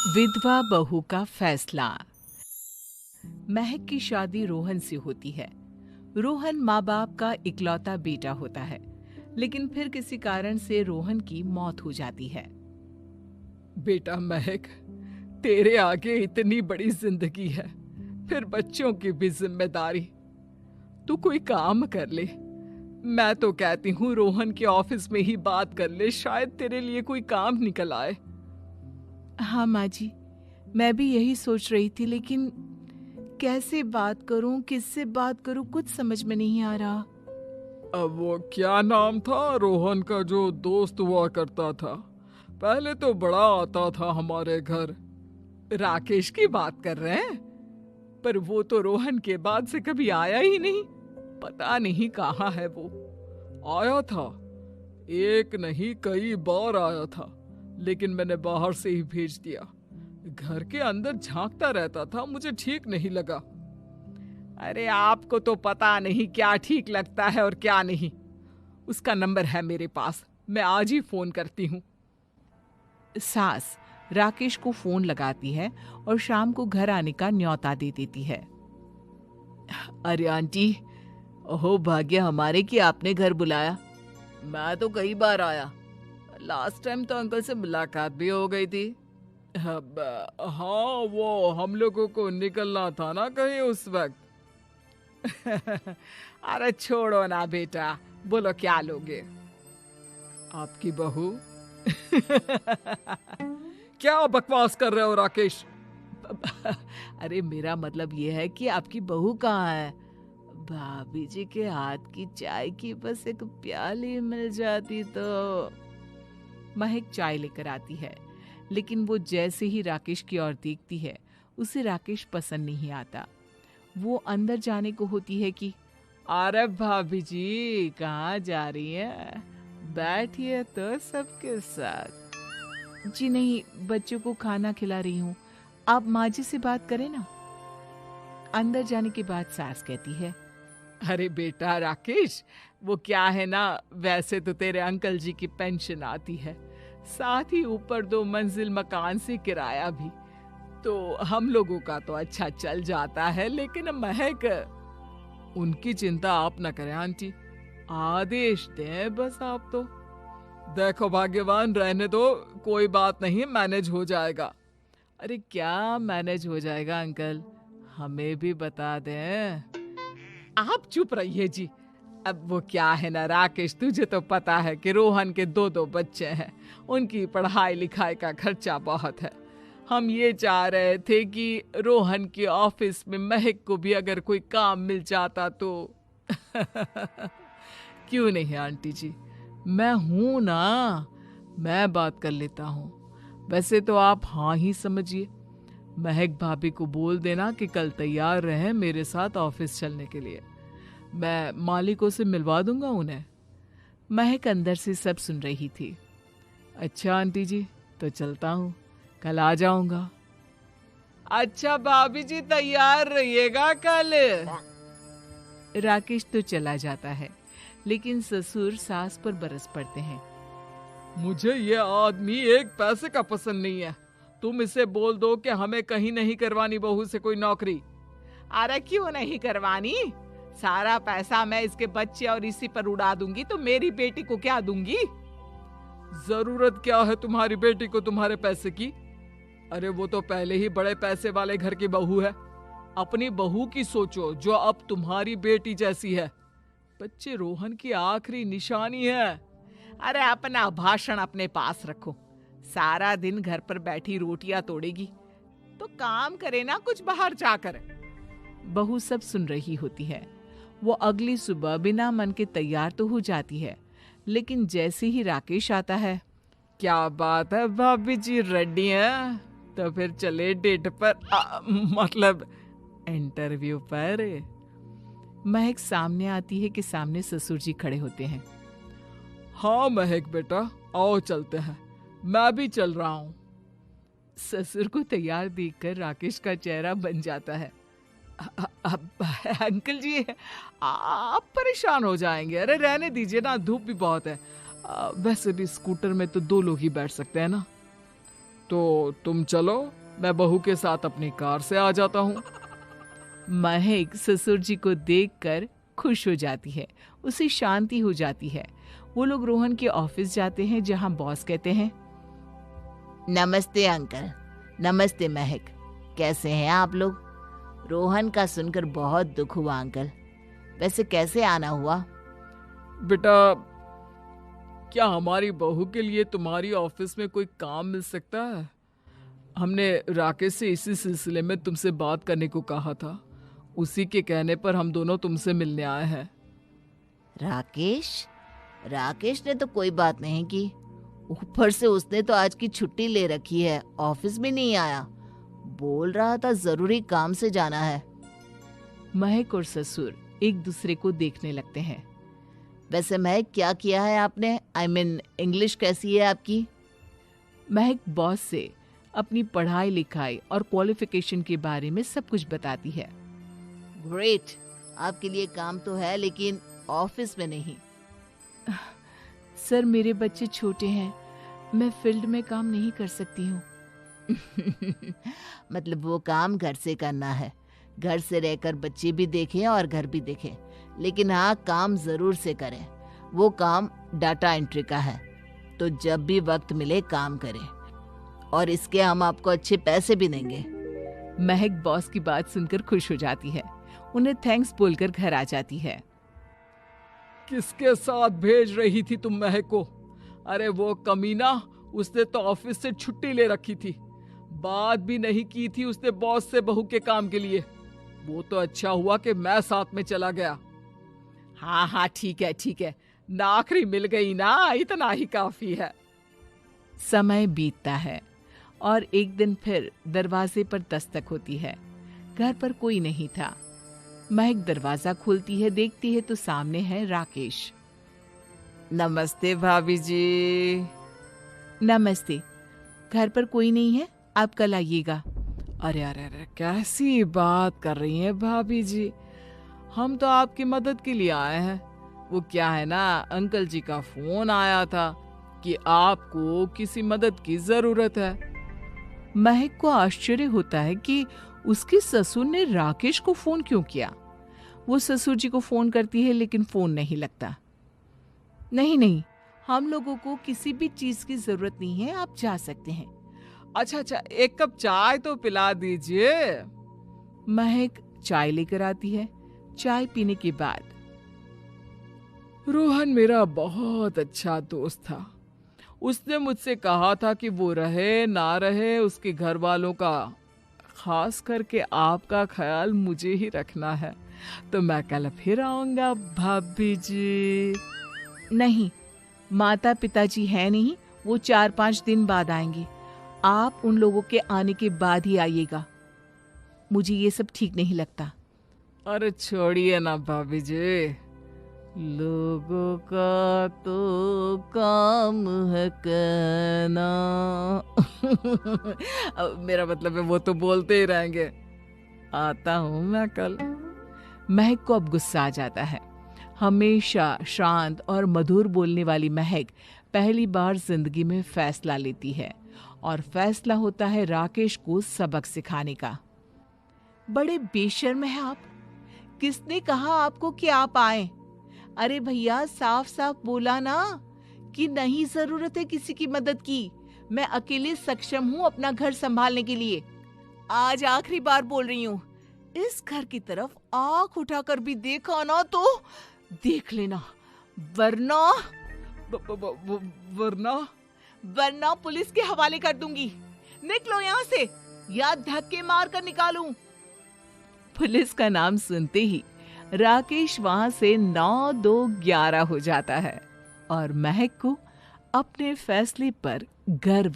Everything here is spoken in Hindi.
विधवा बहू का फैसला। महक की शादी रोहन से होती है। रोहन माँ बाप का इकलौता बेटा होता है, लेकिन फिर किसी कारण से रोहन की मौत हो जाती है। बेटा महक, तेरे आगे इतनी बड़ी जिंदगी है, फिर बच्चों की भी जिम्मेदारी। तू कोई काम कर ले। मैं तो कहती हूँ रोहन के ऑफिस में ही बात कर ले, शायद तेरे लिए कोई काम निकल आए। हाँ माँ जी, मैं भी यही सोच रही थी, लेकिन कैसे बात करूं, किससे बात करूं, कुछ समझ में नहीं आ रहा। अब वो क्या नाम था रोहन का जो दोस्त हुआ करता था? पहले तो बड़ा आता था हमारे घर। राकेश की बात कर रहे हैं? पर वो तो रोहन के बाद से कभी आया ही नहीं। पता नहीं कहाँ है वो। आया था, एक नहीं कई बार आया था, लेकिन मैंने बाहर से ही भेज दिया। घर के अंदर झांकता रहता था, मुझे ठीक नहीं लगा। अरे आपको तो पता नहीं क्या ठीक लगता है और क्या नहीं। उसका नंबर है मेरे पास, मैं आज ही फोन करती हूँ। सास राकेश को फोन लगाती है और शाम को घर आने का न्योता दे देती है। अरे आंटी, ओहो भाग्य हमारे कि आपने घर बुलाया। मैं तो कई बार आया, लास्ट टाइम तो अंकल से मुलाकात भी हो गई थी। हाँ, वो हम लोगों को निकलना था ना कहीं उस वक्त। अरे छोड़ो ना बेटा, बोलो क्या लोगे? आपकी बहू। क्या बकवास कर रहे हो राकेश? अरे मेरा मतलब ये है कि आपकी बहू कहाँ है? भाभी जी के हाथ की चाय की बस एक प्याली मिल जाती तो। महक चाय लेकर आती है, लेकिन वो जैसे ही राकेश की ओर देखती है, उसे राकेश पसंद नहीं आता। वो अंदर जाने को होती है कि अरे भाभी जी कहाँ जा रही है, बैठिए तो सबके साथ। जी नहीं, बच्चों को खाना खिला रही हूँ, आप माँ जी से बात करें ना। अंदर जाने के बाद सास कहती है, अरे बेटा राकेश, वो क्या है ना, वैसे तो तेरे अंकल जी की पेंशन आती है, साथ ही ऊपर 2 मंजिल मकान से किराया भी, तो हम लोगों का तो अच्छा चल जाता है। लेकिन महक, उनकी चिंता आप न करें आंटी, आदेश दें बस आप तो। देखो भाग्यवान, रहने दो, कोई बात नहीं, मैनेज हो जाएगा। अरे क्या मैनेज हो जाएगा अंकल, हमें भी बता दें। आप चुप रहिए जी। अब वो क्या है ना राकेश, तुझे तो पता है कि रोहन के 2 बच्चे हैं, उनकी पढ़ाई लिखाई का खर्चा बहुत है। हम ये चाह रहे थे कि रोहन के ऑफिस में महक को भी अगर कोई काम मिल जाता तो। क्यों नहीं आंटी जी, मैं हूं ना, मैं बात कर लेता हूँ। वैसे तो आप हाँ ही समझिए। महक भाभी को बोल देना कि कल तैयार रहें मेरे साथ ऑफिस चलने के लिए, मैं मालिकों से मिलवा दूंगा उन्हें। महक अंदर से सब सुन रही थी। अच्छा आंटी जी, तो चलता हूँ, कल आ जाऊंगा। अच्छा भाभी जी, तैयार रहिएगा कल। राकेश तो चला जाता है, लेकिन ससुर सास पर बरस पड़ते हैं। मुझे ये आदमी एक पैसे का पसंद नहीं है। तुम इसे बोल दो कि हमें कहीं नहीं करवानी बहू से कोई नौकरी। अरे क्यों नहीं करवानी, सारा पैसा मैं इसके बच्चे और इसी पर उड़ा दूंगी, तो मेरी बेटी को क्या दूंगी? जरूरत क्या है तुम्हारी बेटी को तुम्हारे पैसे की? अरे वो तो पहले ही बड़े पैसे वाले घर की बहू है। अपनी बहू की सोचो जो अब तुम्हारी बेटी जैसी है। बच्चे रोहन की आखिरी निशानी है। अरे अपना भाषण अपने पास रखो, सारा दिन घर पर बैठी रोटियां तोड़ेगी, तो काम करे ना कुछ बाहर जाकर। बहू सब सुन रही होती है। वो अगली सुबह बिना मन के तैयार तो हो जाती है, लेकिन जैसे ही राकेश आता है, क्या बात है भाभी जी, रेडी हैं? तो फिर चले डेट पर, मतलब इंटरव्यू पर। महक सामने आती है कि सामने ससुर जी खड़े होते हैं। हाँ महक बेटा, आओ चलते हैं, मैं भी चल रहा हूँ। ससुर को तैयार देखकर राकेश का चेहरा बन जाता है। अब अंकल जी, आप परेशान हो जाएंगे। अरे रहने दीजिए ना, धूप भी बहुत है। वैसे भी स्कूटर में तो 2 लोग ही बैठ सकते हैं ना। तो तुम चलो, मैं बहू के साथ अपनी कार से आ जाता हूँ। महक ससुर जी को देखकर खुश हो जाती है, उसे शांति हो जाती है। वो लोग रोहन के ऑफिस जाते हैं जहां बॉस कहते हैं, नमस्ते अंकल। नमस्ते महक, कैसे हैं आप लोग? रोहन का सुनकर बहुत दुख हुआ अंकल। वैसे कैसे आना हुआ? बेटा, क्या हमारी बहू के लिए तुम्हारी ऑफिस में कोई काम मिल सकता है? हमने राकेश से इसी सिलसिले में तुमसे बात करने को कहा था। उसी के कहने पर हम दोनों तुमसे मिलने आए हैं। राकेश ने तो कोई बात नहीं की। ऊपर से उसने तो आज की छुट्टी ले रखी है, ऑफिस में नहीं आया। बोल रहा था जरूरी काम से जाना है। महक और ससुर एक दूसरे को देखने लगते हैं। वैसे महक, क्या किया है आपने? इंग्लिश कैसी है आपकी? महक बॉस से अपनी पढ़ाई लिखाई और क्वालिफिकेशन के बारे में सब कुछ बताती है। ग्रेट, आपके लिए काम तो है लेकिन ऑफिस में नहीं। सर, मेरे बच्चे छोटे हैं, मैं फील्ड में काम नहीं कर सकती हूँ। मतलब वो काम घर से करना है। घर से रहकर बच्चे भी देखें और घर भी देखें, लेकिन हाँ, काम जरूर से करें। वो काम डाटा एंट्री का है, तो जब भी वक्त मिले काम करें, और इसके हम आपको अच्छे पैसे भी देंगे। महक बॉस की बात सुनकर खुश हो जाती है, उन्हें थैंक्स बोलकर घर आ जाती है। किसके साथ भेज रही थी तुम महक को? अरे वो कमीना, उसने तो ऑफिस से छुट्टी ले रखी थी, बात भी नहीं की थी उसने बॉस से बहू के काम के लिए। वो तो अच्छा हुआ कि मैं साथ में चला गया। हाँ, ठीक है, नौकरी मिल गई ना, इतना ही काफी है। समय बीतता है और एक दिन फिर दरवाजे पर दस्तक होती है। घर पर कोई नहीं था। महक दरवाजा खोलती है, देखती है तो सामने है राकेश। नमस्ते भाभी जी। नमस्ते, घर पर कोई नहीं है, आप कल आइएगा। अरे अरे अरे, कैसी बात कर रही हैं भाभी जी? हम तो आपकी मदद के लिए आए हैं। वो क्या है ना, अंकल जी का फोन आया था कि आपको किसी मदद की जरूरत है। महक को आश्चर्य होता है कि उसके ससुर ने राकेश को फोन क्यों किया। वो ससुर जी को फोन करती है लेकिन फोन नहीं लगता। नहीं, हम लोगों को किसी भी चीज की जरूरत नहीं है, आप जा सकते हैं। अच्छा, एक कप चाय तो पिला दीजिए। महक चाय लेकर आती है। चाय पीने के बाद, रोहन मेरा बहुत अच्छा दोस्त था। उसने मुझसे कहा था कि वो रहे ना रहे, उसके घर वालों का, खास करके आपका ख्याल मुझे ही रखना है। तो मैं कल फिर आऊंगा भाभी जी। नहीं, माता पिताजी है नहीं, वो 4-5 दिन बाद आएंगे। आप उन लोगों के आने के बाद ही आइएगा। मुझे ये सब ठीक नहीं लगता। अरे छोड़िए ना भाभी जी, लोगों का तो काम है कहना। मेरा मतलब है वो तो बोलते ही रहेंगे। आता हूँ मैं कल। महक को अब गुस्सा आ जाता है। हमेशा शांत और मधुर बोलने वाली महक पहली बार जिंदगी में फैसला लेती है, और फैसला होता है राकेश को सबक सिखाने का। बड़े बेशर्म हैं आप। किसने कहा आपको कि आप आए? अरे भैया, साफ साफ बोला ना कि नहीं जरूरत है किसी की मदद की। मैं अकेले सक्षम हूँ अपना घर संभालने के लिए। आज आखिरी बार बोल रही हूँ, इस घर की तरफ आंख उठाकर भी देखा ना तो देख लेना, वरना वरना पुलिस के हवाले कर दूंगी। निकलो यहाँ से, या धक्के मार कर निकालूं। पुलिस का नाम सुनते ही राकेश वहां से 9-2-11 हो जाता है और महक को अपने फैसले पर गर्व